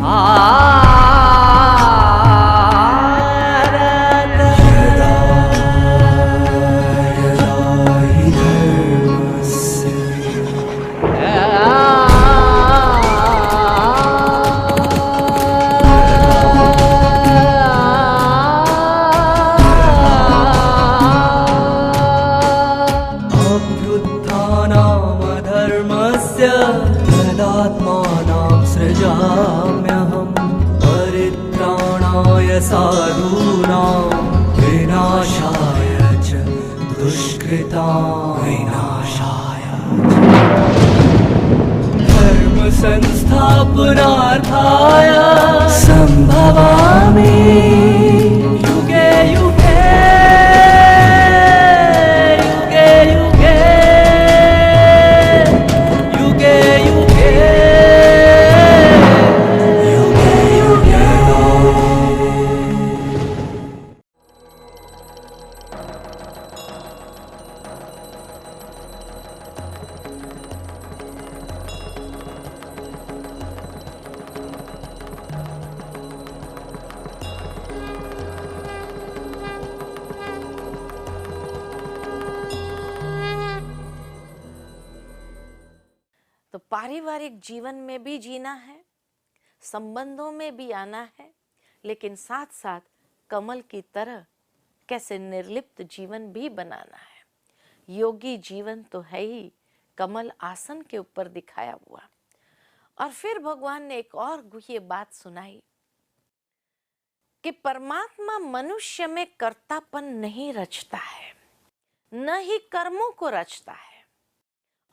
अभ्युत्थानामधर्मस्य तदात्मानं सृजाम्यहं परित्राणाय साधूनां विनाशाय च दुष्कृतां विनाशाय धर्म संस्थापनार्थाय संभवामि युगे युगे युगे युगे युगे युगे युगे तो पारिवारिक जीवन में भी जीना है, संबंधों में भी आना है, लेकिन साथ साथ कमल की तरह कैसे निर्लिप्त जीवन भी बनाना है। योगी जीवन तो है ही कमल आसन के ऊपर दिखाया हुआ। और फिर भगवान ने एक और गुह्य बात सुनाई कि परमात्मा मनुष्य में कर्तापन नहीं रचता है, न ही कर्मों को रचता है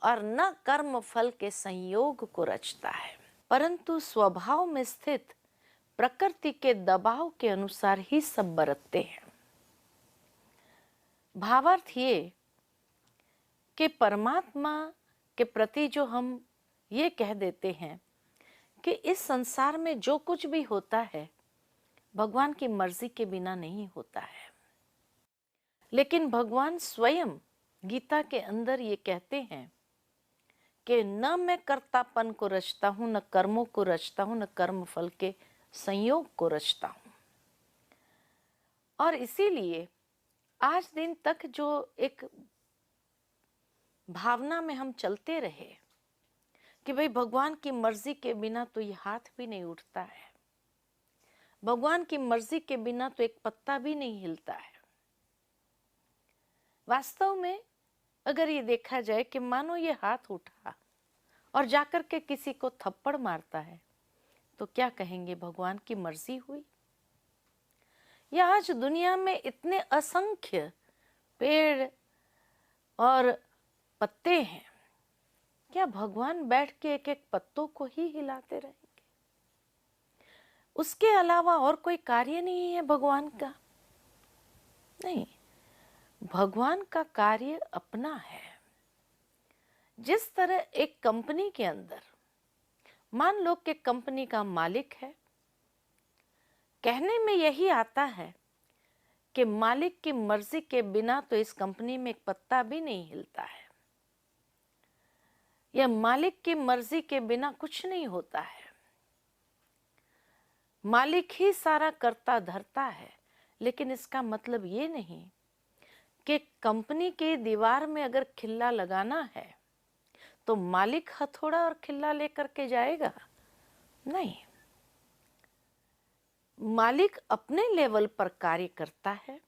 और न कर्म फल के संयोग को रचता है, परंतु स्वभाव में स्थित प्रकृति के दबाव के अनुसार ही सब बरतते हैं। भावार्थ ये कि परमात्मा के प्रति जो हम ये कह देते हैं कि इस संसार में जो कुछ भी होता है भगवान की मर्जी के बिना नहीं होता है, लेकिन भगवान स्वयं गीता के अंदर ये कहते हैं कि न मैं कर्तापन को रचता हूं, न कर्मों को रचता हूं, न कर्म फल के संयोग को रचता हूं। और इसीलिए आज दिन तक जो एक भावना में हम चलते रहे कि भाई भगवान की मर्जी के बिना तो ये हाथ भी नहीं उठता है, भगवान की मर्जी के बिना तो एक पत्ता भी नहीं हिलता है। वास्तव में अगर ये देखा जाए कि मानो ये हाथ उठा और जाकर के किसी को थप्पड़ मारता है तो क्या कहेंगे, भगवान की मर्जी हुई? या आज दुनिया में इतने असंख्य पेड़ और पत्ते हैं, क्या भगवान बैठ के एक एक पत्तों को ही हिलाते रहेंगे? उसके अलावा और कोई कार्य नहीं है भगवान का? नहीं, भगवान का कार्य अपना है। जिस तरह एक कंपनी के अंदर मान लो कि कंपनी का मालिक है, कहने में यही आता है कि मालिक की मर्जी के बिना तो इस कंपनी में एक पत्ता भी नहीं हिलता है, या मालिक की मर्जी के बिना कुछ नहीं होता है। मालिक ही सारा करता धरता है, लेकिन इसका मतलब ये नहीं कि कंपनी के दीवार में अगर खिल्ला लगाना है तो मालिक हथौड़ा और खिल्ला लेकर के जाएगा? नहीं, मालिक अपने लेवल पर कार्य करता है,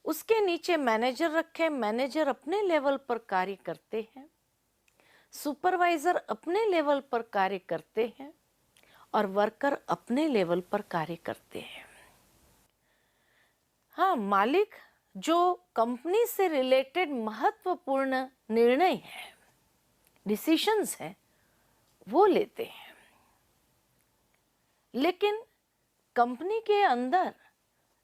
उसके नीचे मैनेजर रखे, मैनेजर अपने लेवल पर कार्य करते हैं, सुपरवाइजर अपने लेवल पर कार्य करते हैं और वर्कर अपने लेवल पर कार्य करते हैं। हाँ, मालिक जो कंपनी से रिलेटेड महत्वपूर्ण निर्णय है, डिसीशंस हैं, वो लेते हैं, लेकिन कंपनी के अंदर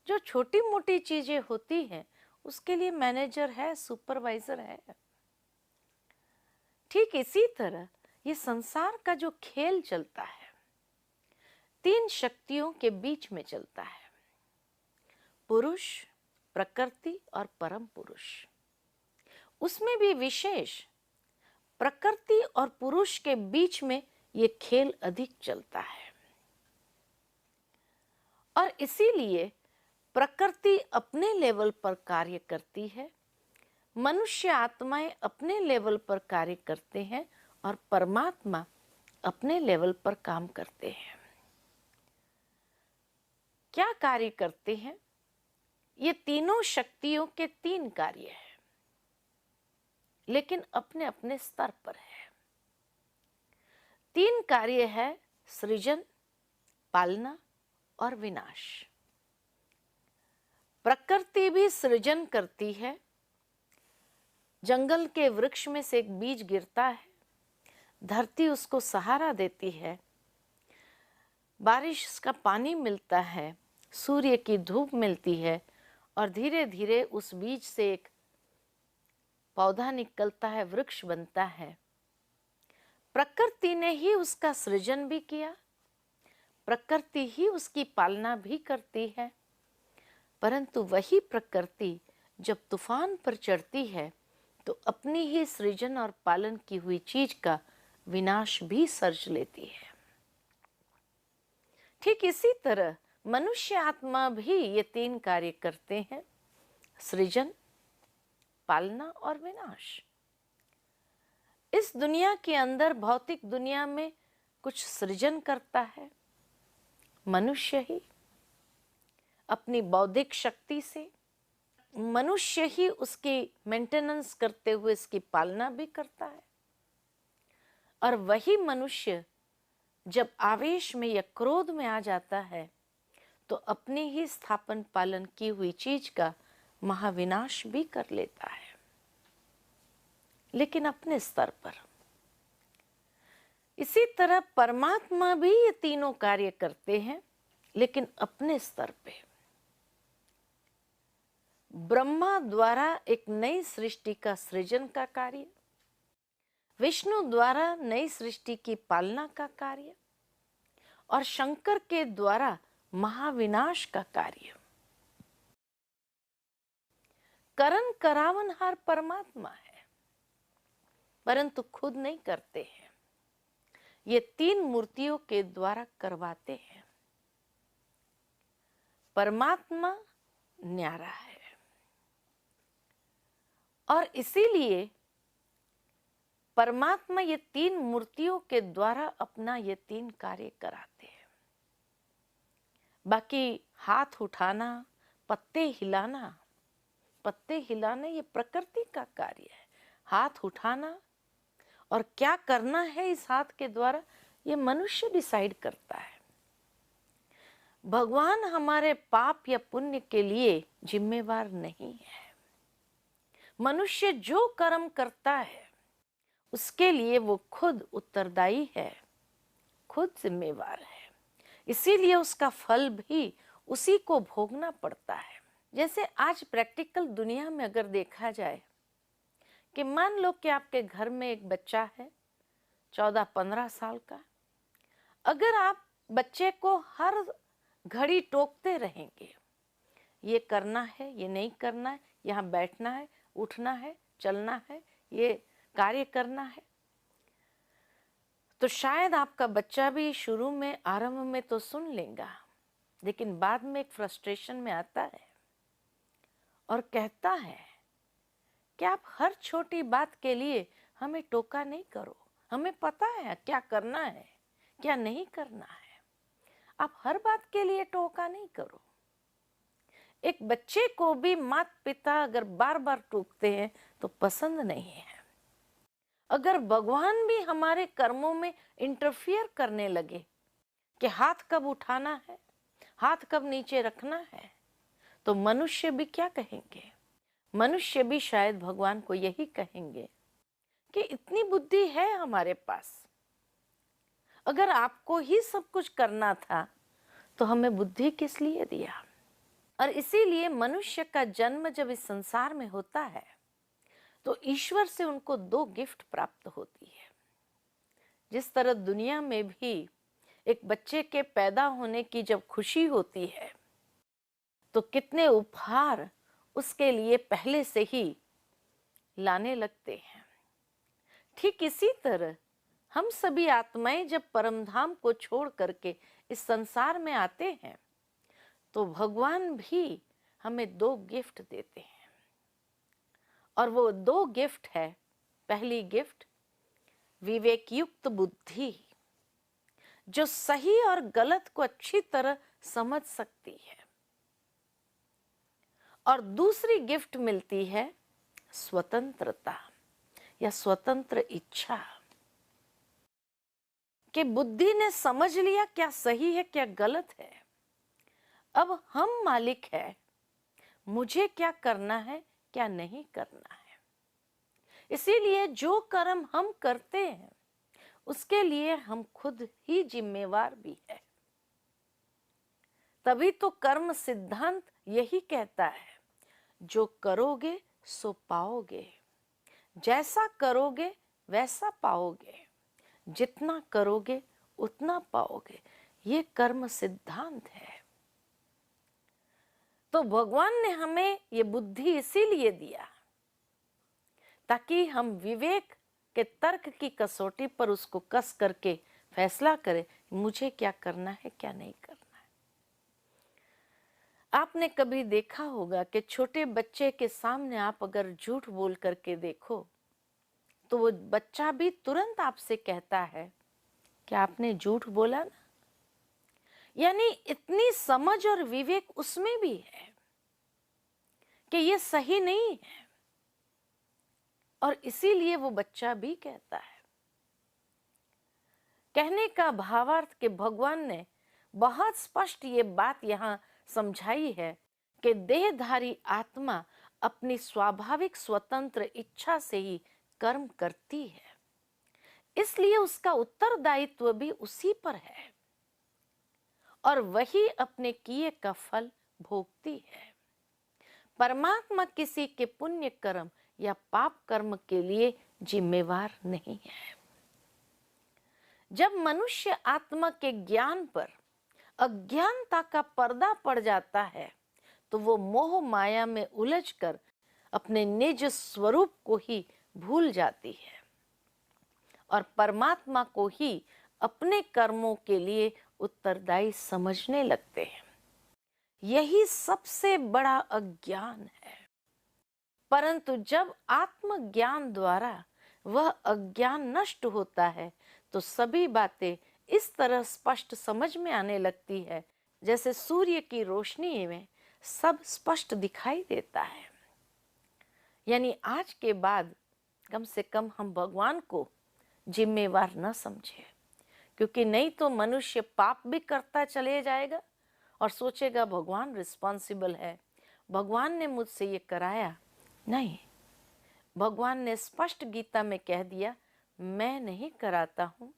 जो छोटी मोटी चीजें होती हैं उसके लिए मैनेजर है, सुपरवाइजर है। ठीक इसी तरह ये संसार का जो खेल चलता है तीन शक्तियों के बीच में चलता है, पुरुष, प्रकृति और परम पुरुष। उसमें भी विशेष प्रकृति और पुरुष के बीच में ये खेल अधिक चलता है। और इसीलिए प्रकृति अपने लेवल पर कार्य करती है, मनुष्य आत्माएं अपने लेवल पर कार्य करते हैं और परमात्मा अपने लेवल पर काम करते हैं। क्या कार्य करते हैं? ये तीनों शक्तियों के तीन कार्य हैं, लेकिन अपने अपने स्तर पर है। तीन कार्य है सृजन, पालना और विनाश। प्रकृति भी सृजन करती है। जंगल के वृक्ष में से एक बीज गिरता है, धरती उसको सहारा देती है, बारिश का पानी मिलता है, सूर्य की धूप मिलती है और धीरे धीरे उस बीज से एक पौधा निकलता है, वृक्ष बनता है। प्रकृति ने ही उसका सृजन भी किया, प्रकृति ही उसकी पालना भी करती है। परंतु वही प्रकृति जब तूफान पर चढ़ती है तो अपनी ही सृजन और पालन की हुई चीज का विनाश भी सर्ज लेती है। ठीक इसी तरह मनुष्य आत्मा भी ये तीन कार्य करते हैं, सृजन, पालना और विनाश। इस दुनिया के अंदर, भौतिक दुनिया में कुछ सृजन करता है मनुष्य ही अपनी बौद्धिक शक्ति से, मनुष्य ही उसकी मेंटेनेंस करते हुए इसकी पालना भी करता है। और वही मनुष्य जब आवेश में या क्रोध में आ जाता है तो अपनी ही स्थापन पालन की हुई चीज का महाविनाश भी कर लेता है, लेकिन अपने स्तर पर। इसी तरह परमात्मा भी ये तीनों कार्य करते हैं, लेकिन अपने स्तर पे। ब्रह्मा द्वारा एक नई सृष्टि का सृजन का कार्य, विष्णु द्वारा नई सृष्टि की पालना का कार्य और शंकर के द्वारा महाविनाश का कार्य। करन करावनहार परमात्मा है, परंतु खुद नहीं करते हैं, ये तीन मूर्तियों के द्वारा करवाते हैं। परमात्मा न्यारा है और इसीलिए परमात्मा ये तीन मूर्तियों के द्वारा अपना ये तीन कार्य कराते हैं। बाकी हाथ उठाना, पत्ते हिलाना ये प्रकृति का कार्य है। हाथ उठाना और क्या करना है इस हाथ के द्वारा, ये मनुष्य डिसाइड करता है। भगवान हमारे पाप या पुण्य के लिए जिम्मेवार नहीं है। मनुष्य जो कर्म करता है उसके लिए वो खुद उत्तरदायी है, खुद जिम्मेवार है। इसीलिए उसका फल भी उसी को भोगना पड़ता है। जैसे आज प्रैक्टिकल दुनिया में अगर देखा जाए कि मान लो कि आपके घर में एक बच्चा है 14-15 साल का, अगर आप बच्चे को हर घड़ी टोकते रहेंगे, ये करना है, ये नहीं करना है, यहाँ बैठना है, उठना है, चलना है, ये कार्य करना है, तो शायद आपका बच्चा भी शुरू में, आरंभ में तो सुन लेगा, लेकिन बाद में एक फ्रस्ट्रेशन में आता है और कहता है कि आप हर छोटी बात के लिए हमें टोका नहीं करो, हमें पता है क्या करना है, क्या नहीं करना है, आप हर बात के लिए टोका नहीं करो। एक बच्चे को भी माता पिता अगर बार बार टोकते हैं तो पसंद नहीं है। अगर भगवान भी हमारे कर्मों में इंटरफियर करने लगे कि हाथ कब उठाना है, हाथ कब नीचे रखना है, तो मनुष्य भी क्या कहेंगे? मनुष्य भी शायद भगवान को यही कहेंगे कि इतनी बुद्धि है हमारे पास, अगर आपको ही सब कुछ करना था तो हमें बुद्धि किस लिए दिया? और इसीलिए मनुष्य का जन्म जब इस संसार में होता है तो ईश्वर से उनको दो गिफ्ट प्राप्त होती है। जिस तरह दुनिया में भी एक बच्चे के पैदा होने की जब खुशी होती है तो कितने उपहार उसके लिए पहले से ही लाने लगते हैं, ठीक इसी तरह हम सभी आत्माएं जब परमधाम को छोड़ करके इस संसार में आते हैं तो भगवान भी हमें दो गिफ्ट देते हैं, और वो दो गिफ्ट है। पहली गिफ्ट विवेक युक्त बुद्धि, जो सही और गलत को अच्छी तरह समझ सकती है, और दूसरी गिफ्ट मिलती है स्वतंत्रता या स्वतंत्र इच्छा, कि बुद्धि ने समझ लिया क्या सही है क्या गलत है। अब हम मालिक है, मुझे क्या करना है क्या नहीं करना है। इसीलिए जो कर्म हम करते हैं उसके लिए हम खुद ही जिम्मेवार भी है। तभी तो कर्म सिद्धांत यही कहता है, जो करोगे सो पाओगे, जैसा करोगे वैसा पाओगे, जितना करोगे उतना पाओगे। ये कर्म सिद्धांत है। तो भगवान ने हमें ये बुद्धि इसीलिए दिया ताकि हम विवेक के तर्क की कसौटी पर उसको कस करके फैसला करें, मुझे क्या करना है क्या नहीं करना है। आपने कभी देखा होगा कि छोटे बच्चे के सामने आप अगर झूठ बोल करके देखो तो वो बच्चा भी तुरंत आपसे कहता है कि आपने झूठ बोला ना। यानी इतनी समझ और विवेक उसमें भी है कि ये सही नहीं है, और इसीलिए वो बच्चा भी कहता है। कहने का भावार्थ कि भगवान ने बहुत स्पष्ट ये बात यहां समझाई है कि देहधारी आत्मा अपनी स्वाभाविक स्वतंत्र इच्छा से ही कर्म करती है, इसलिए उसका उत्तरदायित्व भी उसी पर है और वही अपने किए का फल भोगती है। परमात्मा किसी के पुण्य कर्म या पाप कर्म के लिए जिम्मेवार नहीं है। जब मनुष्य आत्मा के ज्ञान पर अज्ञानता का पर्दा पड़ जाता है तो वो मोह माया में उलझकर अपने निज स्वरूप को ही भूल जाती है और परमात्मा को ही अपने कर्मों के लिए उत्तरदायी समझने लगते हैं। यही सबसे बड़ा अज्ञान है। परंतु जब आत्मज्ञान द्वारा वह अज्ञान नष्ट होता है तो सभी बातें इस तरह स्पष्ट समझ में आने लगती है जैसे सूर्य की रोशनी में सब स्पष्ट दिखाई देता है। यानी आज के बाद कम से कम हम भगवान को जिम्मेवार न समझे, क्योंकि नहीं तो मनुष्य पाप भी करता चले जाएगा और सोचेगा भगवान रिस्पॉन्सिबल है, भगवान ने मुझसे ये कराया। नहीं, भगवान ने स्पष्ट गीता में कह दिया, मैं नहीं कराता हूं,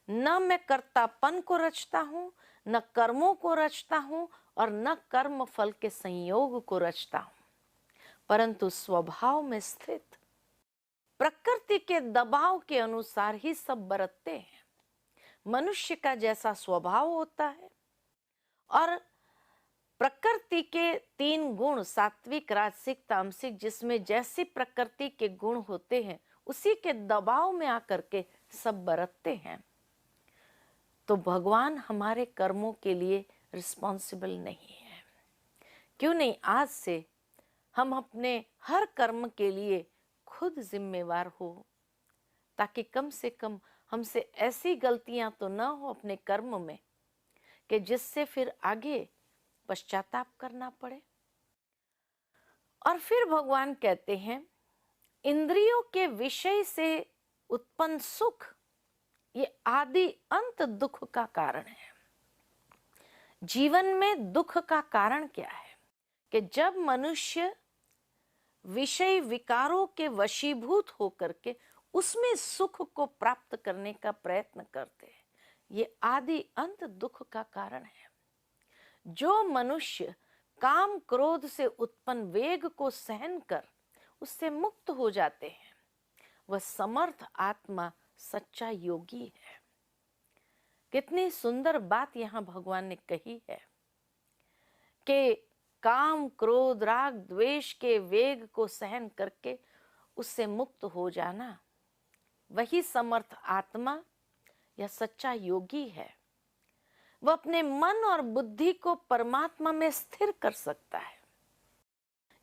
न मैं कर्तापन को रचता हूं, न कर्मों को रचता हूं और न कर्म फल के संयोग को रचता हूं, परंतु स्वभाव में स्थित प्रकृति के दबाव के अनुसार ही सब बरतते हैं। मनुष्य का जैसा स्वभाव होता है और प्रकृति के 3 गुण सात्विक राजसिक तामसिक, जिसमें जैसी प्रकृति के गुण होते हैं उसी के दबाव में आकर के सब बरतते हैं। तो भगवान हमारे कर्मों के लिए रिस्पॉन्सिबल नहीं है। क्यों नहीं आज से हम अपने हर कर्म के लिए खुद जिम्मेवार हो, ताकि कम से कम हमसे ऐसी गलतियां तो ना हो अपने कर्म में कि जिससे फिर आगे पश्चाताप करना पड़े। और फिर भगवान कहते हैं, इंद्रियों के विषय से उत्पन्न सुख ये आदि अंत दुख का कारण है। जीवन में दुख का कारण क्या है कि जब मनुष्य विषय विकारों के वशीभूत होकर के उसमें सुख को प्राप्त करने का प्रयत्न करते हैं, ये आदि अंत दुख का कारण है। जो मनुष्य काम क्रोध से उत्पन्न वेग को सहन कर उससे मुक्त हो जाते हैं, वह समर्थ आत्मा सच्चा योगी है। कितनी सुंदर बात यहाँ भगवान ने कही है कि काम क्रोध राग द्वेष के वेग को सहन करके उससे मुक्त हो जाना, वही समर्थ आत्मा या सच्चा योगी है। वह अपने मन और बुद्धि को परमात्मा में स्थिर कर सकता है।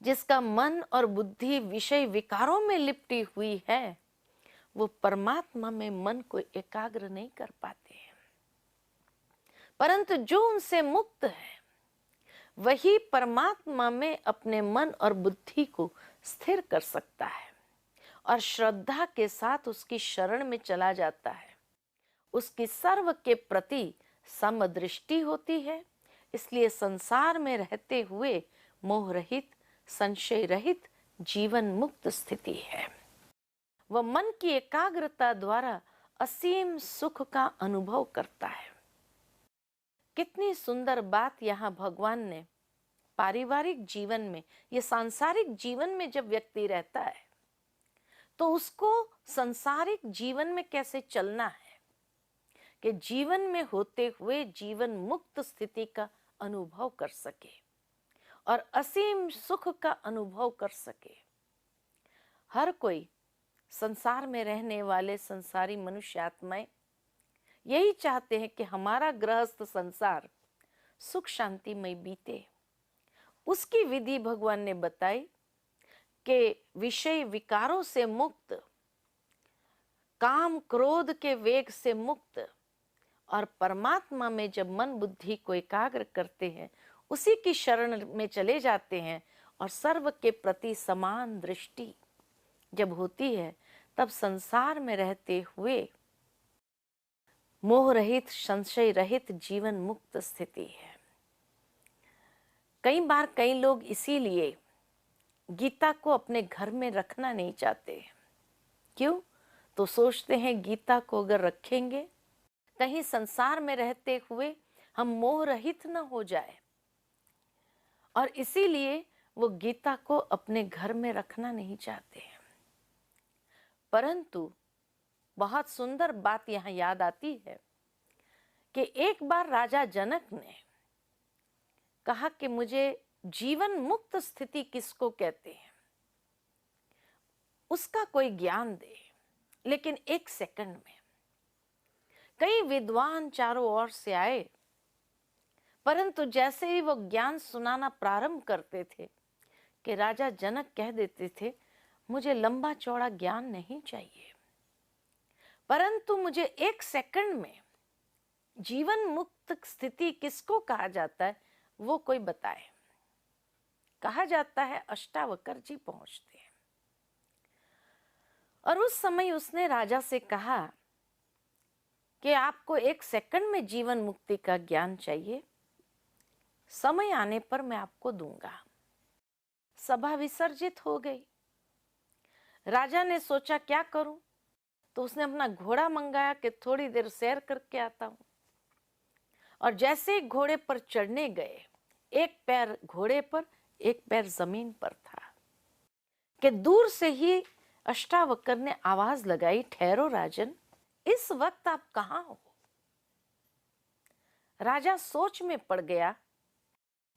जिसका मन और बुद्धि विषय विकारों में लिपटी हुई है, वो परमात्मा में मन को एकाग्र नहीं कर पाते हैं। परंतु जो उनसे मुक्त है, वही परमात्मा में अपने मन और बुद्धि को स्थिर कर सकता है और श्रद्धा के साथ उसकी शरण में चला जाता है। उसकी सर्व के प्रति समदृष्टि होती है, इसलिए संसार में रहते हुए मोह रहित, संशय रहित जीवन मुक्त स्थिति है। वह मन की एकाग्रता द्वारा असीम सुख का अनुभव करता है। कितनी सुंदर बात यहाँ भगवान ने पारिवारिक जीवन में, ये सांसारिक जीवन में जब व्यक्ति रहता है तो उसको संसारिक जीवन में कैसे चलना है कि जीवन में होते हुए जीवन मुक्त स्थिति का अनुभव कर सके और असीम सुख का अनुभव कर सके। हर कोई संसार में रहने वाले संसारी मनुष्य आत्माएं यही चाहते हैं कि हमारा गृहस्थ संसार सुख शांतिमय बीते। उसकी विधि भगवान ने बताई कि विषय विकारों से मुक्त, काम क्रोध के वेग से मुक्त और परमात्मा में जब मन बुद्धि को एकाग्र करते हैं, उसी की शरण में चले जाते हैं और सर्व के प्रति समान दृष्टि जब होती है, तब संसार में रहते हुए मोह रहित, संशय रहित जीवन मुक्त स्थिति है। कई बार कई लोग इसीलिए गीता को अपने घर में रखना नहीं चाहते। क्यों? तो सोचते हैं गीता को अगर रखेंगे कहीं संसार में रहते हुए हम मोह रहित न हो जाए, और इसीलिए वो गीता को अपने घर में रखना नहीं चाहते हैं। परंतु बहुत सुंदर बात यहाँ याद आती है कि एक बार राजा जनक ने कहा कि मुझे जीवन मुक्त स्थिति किसको कहते हैं, उसका कोई ज्ञान दे। लेकिन एक सेकंड में कई विद्वान चारों ओर से आए, परंतु जैसे ही वो ज्ञान सुनाना प्रारंभ करते थे कि राजा जनक कह देते थे, मुझे लंबा चौड़ा ज्ञान नहीं चाहिए, परंतु मुझे एक सेकंड में जीवन मुक्त स्थिति किसको कहा जाता है वो कोई बताए। कहा जाता है अष्टावक्र जी पहुंचते हैं और उस समय उसने राजा से कहा कि आपको एक सेकंड में जीवन मुक्ति का ज्ञान चाहिए, समय आने पर मैं आपको दूंगा। सभा विसर्जित हो गई। राजा ने सोचा क्या करूं, तो उसने अपना घोड़ा मंगाया कि थोड़ी देर सैर करके आता हूं। और जैसे ही घोड़े पर चढ़ने गए, एक पैर घोड़े पर एक पैर जमीन पर था कि दूर से ही अष्टावक्र ने आवाज लगाई, ठहरो राजन, इस वक्त आप कहां हो? राजा सोच में पड़ गया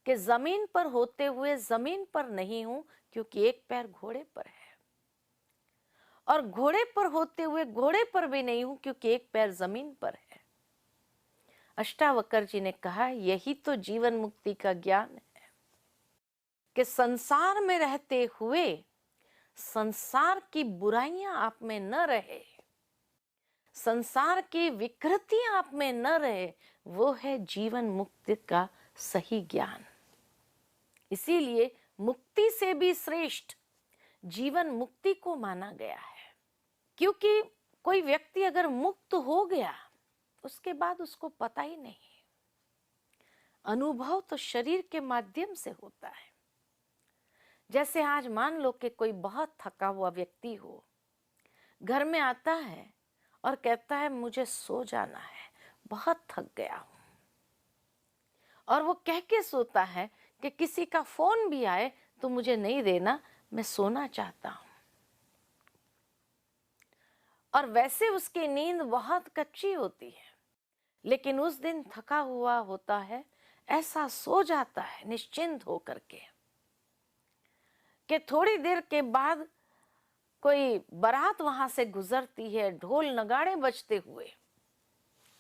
कि जमीन पर होते हुए जमीन पर नहीं हूं, क्योंकि एक पैर घोड़े पर है, और घोड़े पर होते हुए घोड़े पर भी नहीं हूं, क्योंकि एक पैर जमीन पर है। अष्टावक्र जी ने कहा, यही तो जीवन मुक्ति का ज्ञान है कि संसार में रहते हुए संसार की बुराइयां आप में न रहे, संसार की विकृतियां आप में न रहे, वो है जीवन मुक्ति का सही ज्ञान। इसीलिए मुक्ति से भी श्रेष्ठ जीवन मुक्ति को माना गया है। क्योंकि कोई व्यक्ति अगर मुक्त हो गया, उसके बाद उसको पता ही नहीं। अनुभव तो शरीर के माध्यम से होता है। जैसे आज मान लो कि कोई बहुत थका हुआ व्यक्ति हो, घर में आता है और कहता है मुझे सो जाना है, बहुत थक गया हूं, और वो कह के सोता है कि किसी का फोन भी आए तो मुझे नहीं देना, मैं सोना चाहता हूं। और वैसे उसकी नींद बहुत कच्ची होती है, लेकिन उस दिन थका हुआ होता है, ऐसा सो जाता है निश्चिंत होकर के कि थोड़ी देर के बाद कोई बारात वहां से गुजरती है, ढोल नगाड़े बजते हुए,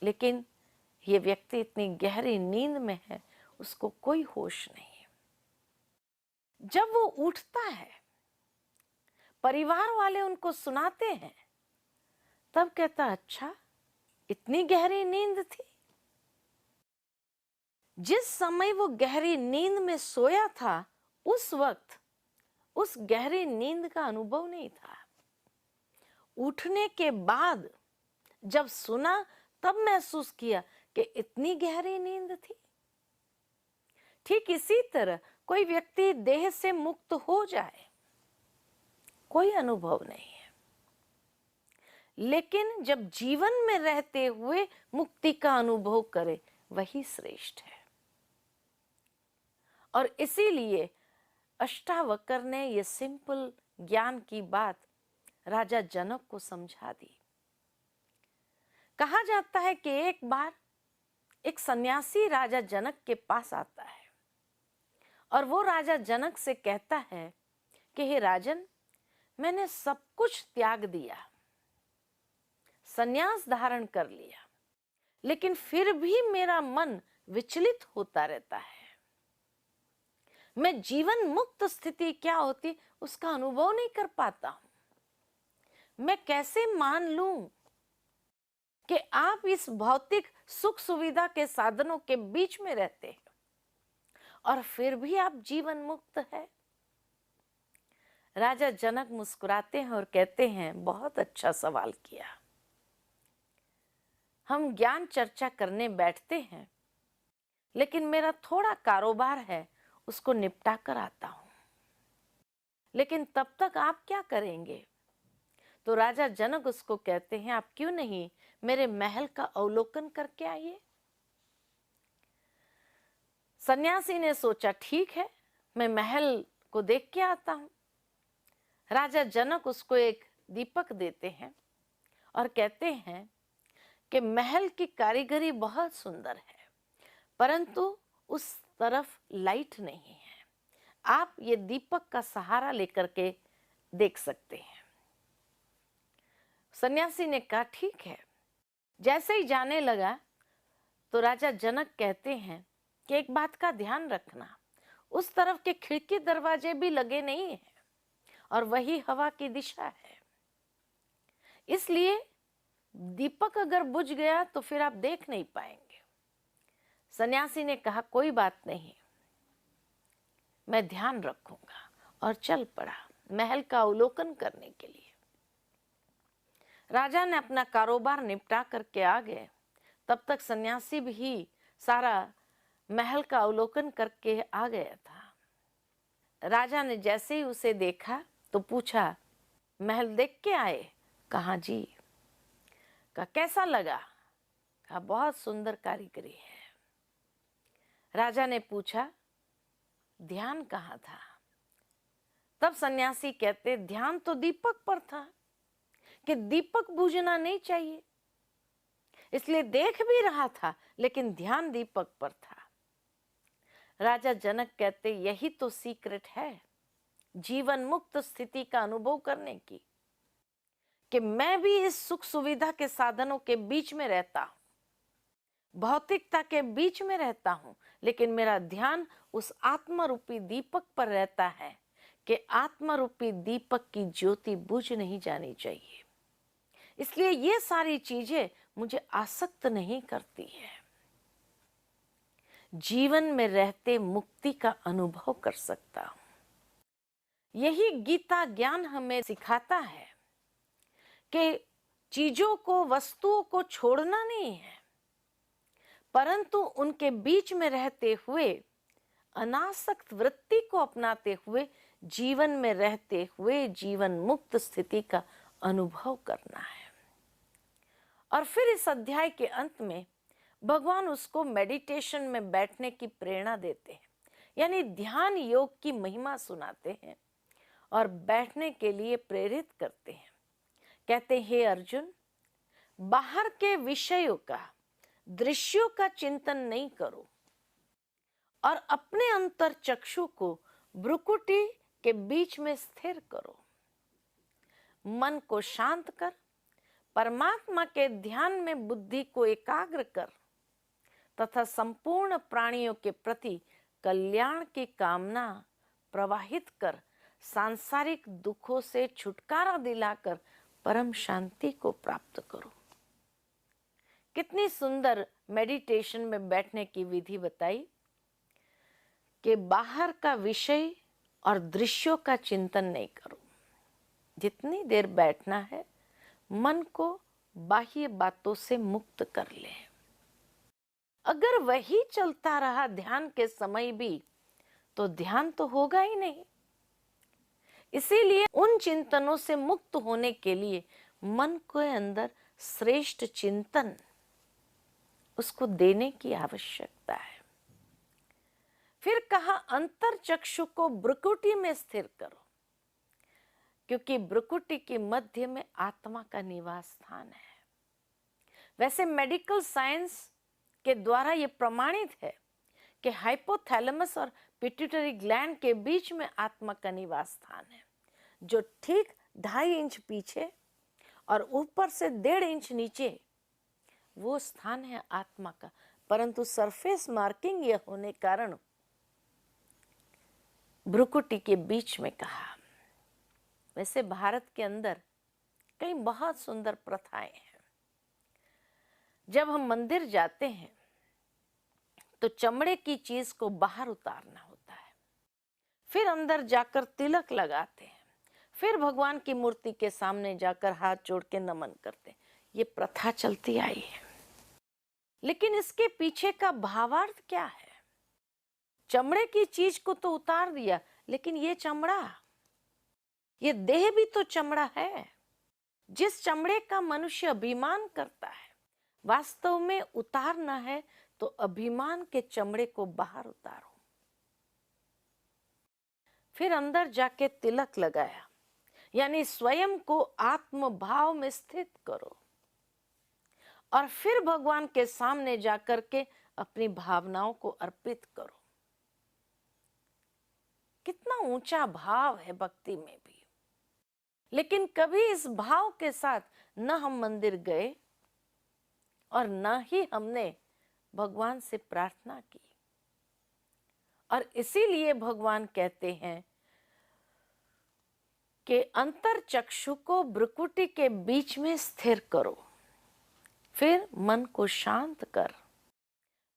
लेकिन ये व्यक्ति इतनी गहरी नींद में है, उसको कोई होश नहीं है। जब वो उठता है, परिवार वाले उनको सुनाते हैं, तब कहता, अच्छा इतनी गहरी नींद थी। जिस समय वो गहरी नींद में सोया था, उस वक्त उस गहरी नींद का अनुभव नहीं था। उठने के बाद जब सुना, तब महसूस किया कि इतनी गहरी नींद थी। ठीक इसी तरह कोई व्यक्ति देह से मुक्त हो जाए, कोई अनुभव नहीं है, लेकिन जब जीवन में रहते हुए मुक्ति का अनुभव करे, वही श्रेष्ठ है। और इसीलिए अष्टावक्र ने ये सिंपल ज्ञान की बात राजा जनक को समझा दी। कहा जाता है कि एक बार एक सन्यासी राजा जनक के पास आता है और वो राजा जनक से कहता है कि हे राजन, मैंने सब कुछ त्याग दिया, सन्यास धारण कर लिया, लेकिन फिर भी मेरा मन विचलित होता रहता है। मैं जीवन मुक्त स्थिति क्या होती उसका अनुभव नहीं कर पाता हूं। मैं कैसे मान लूं कि आप इस भौतिक सुख सुविधा के साधनों के बीच में रहते हैं और फिर भी आप जीवन मुक्त है। राजा जनक मुस्कुराते हैं और कहते हैं, बहुत अच्छा सवाल किया। हम ज्ञान चर्चा करने बैठते हैं, लेकिन मेरा थोड़ा कारोबार है, उसको निपटा कर आता हूं, लेकिन तब तक आप क्या करेंगे? तो राजा जनक उसको कहते हैं, आप क्यों नहीं मेरे महल का अवलोकन करके आइए। सन्यासी ने सोचा, ठीक है, मैं महल को देख के आता हूं। राजा जनक उसको एक दीपक देते हैं और कहते हैं कि महल की कारीगरी बहुत सुंदर है, परंतु उस तरफ लाइट नहीं है। आप ये दीपक का सहारा लेकर के देख सकते हैं। सन्यासी ने कहा, ठीक है। जैसे ही जाने लगा तो राजा जनक कहते हैं कि एक बात का ध्यान रखना, उस तरफ के खिड़की दरवाजे भी लगे नहीं हैं और वही हवा की दिशा है, इसलिए दीपक अगर बुझ गया तो फिर आप देख नहीं पाएंगे। सन्यासी ने कहा, कोई बात नहीं, मैं ध्यान रखूंगा, और चल पड़ा महल का अवलोकन करने के लिए। राजा ने अपना कारोबार निपटा करके आ गए। तब तक सन्यासी भी सारा महल का अवलोकन करके आ गया था। राजा ने जैसे ही उसे देखा तो पूछा, महल देख के आए? कहा जी। कहा कैसा लगा? कहा बहुत सुंदर कारीगरी है। राजा ने पूछा, ध्यान कहाँ था? तब सन्यासी कहते, ध्यान तो दीपक पर था कि दीपक बुझना नहीं चाहिए, इसलिए देख भी रहा था, लेकिन ध्यान दीपक पर था। राजा जनक कहते, यही तो सीक्रेट है जीवन मुक्त स्थिति का अनुभव करने की, कि मैं भी इस सुख सुविधा के साधनों के बीच में रहता हूं, भौतिकता के बीच में रहता हूं, लेकिन मेरा ध्यान उस आत्मरूपी दीपक पर रहता है कि आत्मरूपी दीपक की ज्योति बुझ नहीं जानी चाहिए। इसलिए ये सारी चीजें मुझे आसक्त नहीं करती है। जीवन में रहते मुक्ति का अनुभव कर सकता हूं। यही गीता ज्ञान हमें सिखाता है कि चीजों को, वस्तुओं को छोड़ना नहीं है, परंतु उनके बीच में रहते हुए, अनासक्त वृत्ति को अपनाते हुए, जीवन में रहते हुए जीवन मुक्त स्थिति का अनुभव करना है। और फिर इस अध्याय के अंत में भगवान उसको मेडिटेशन में बैठने की प्रेरणा देते हैं, यानी ध्यान योग की महिमा सुनाते हैं और बैठने के लिए प्रेरित करते हैं। कहते हैं, हे अर्जुन, बाहर के विषयों का, दृश्यों का चिंतन नहीं करो और अपने अंतर चक्षु को भ्रुकुटी के बीच में स्थिर करो। मन को शांत कर, परमात्मा के ध्यान में बुद्धि को एकाग्र कर तथा संपूर्ण प्राणियों के प्रति कल्याण की कामना प्रवाहित कर, सांसारिक दुखों से छुटकारा दिलाकर परम शांति को प्राप्त करो। कितनी सुंदर मेडिटेशन में बैठने की विधि बताई कि बाहर का विषय और दृश्यों का चिंतन नहीं करो। जितनी देर बैठना है मन को बाह्य बातों से मुक्त कर ले। अगर वही चलता रहा ध्यान के समय भी तो ध्यान तो होगा ही नहीं। इसीलिए उन चिंतनों से मुक्त होने के लिए मन के अंदर श्रेष्ठ चिंतन उसको देने की आवश्यकता है। फिर कहा अंतर चक्षु को भ्रुकुटी में स्थिर करो, क्योंकि भ्रुकुटी के मध्य में आत्मा का निवास स्थान है। वैसे मेडिकल साइंस के द्वारा यह प्रमाणित है कि हाइपोथैलेमस और पिट्यूटरी ग्लैंड के बीच में आत्मा का निवास स्थान है, जो ठीक 2.5 इंच पीछे और ऊपर से 1.5 इंच नीचे वो स्थान है आत्मा का। परंतु सरफेस मार्किंग यह होने कारण भ्रुकुटी के बीच में कहा। वैसे भारत के अंदर कई बहुत सुंदर प्रथाएं हैं। जब हम मंदिर जाते हैं तो चमड़े की चीज को बाहर उतारना होता है, फिर अंदर जाकर तिलक लगाते हैं, फिर भगवान की मूर्ति के सामने जाकर हाथ जोड़ के नमन करते हैं। ये प्रथा चलती आई है, लेकिन इसके पीछे का भावार्थ क्या है? चमड़े की चीज को तो उतार दिया, लेकिन ये चमड़ा, ये देह भी तो चमड़ा है। जिस चमड़े का मनुष्य अभिमान करता है, वास्तव में उतारना है तो अभिमान के चमड़े को बाहर उतारो। फिर अंदर जाके तिलक लगाया, यानी स्वयं को आत्म भाव में स्थित करो और फिर भगवान के सामने जाकर के अपनी भावनाओं को अर्पित करो। कितना ऊंचा भाव है भक्ति में भी। लेकिन कभी इस भाव के साथ न हम मंदिर गए और न ही हमने भगवान से प्रार्थना की। और इसीलिए भगवान कहते हैं कि अंतर चक्षु को भ्रुकुटी के बीच में स्थिर करो, फिर मन को शांत कर,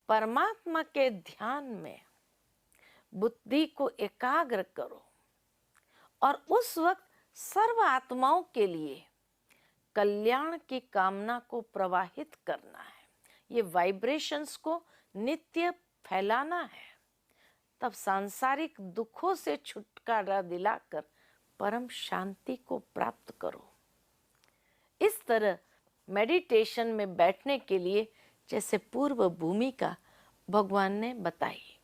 परमात्मा के ध्यान में बुद्धि को एकाग्र करो और उस वक्त सर्व आत्माओं के लिए कल्याण की कामना को प्रवाहित करना है। ये वाइब्रेशंस को नित्य फैलाना है। तब सांसारिक दुखों से छुटकारा दिलाकर परम शांति को प्राप्त करो। इस तरह मेडिटेशन में बैठने के लिए जैसे पूर्व भूमिका भगवान ने बताई।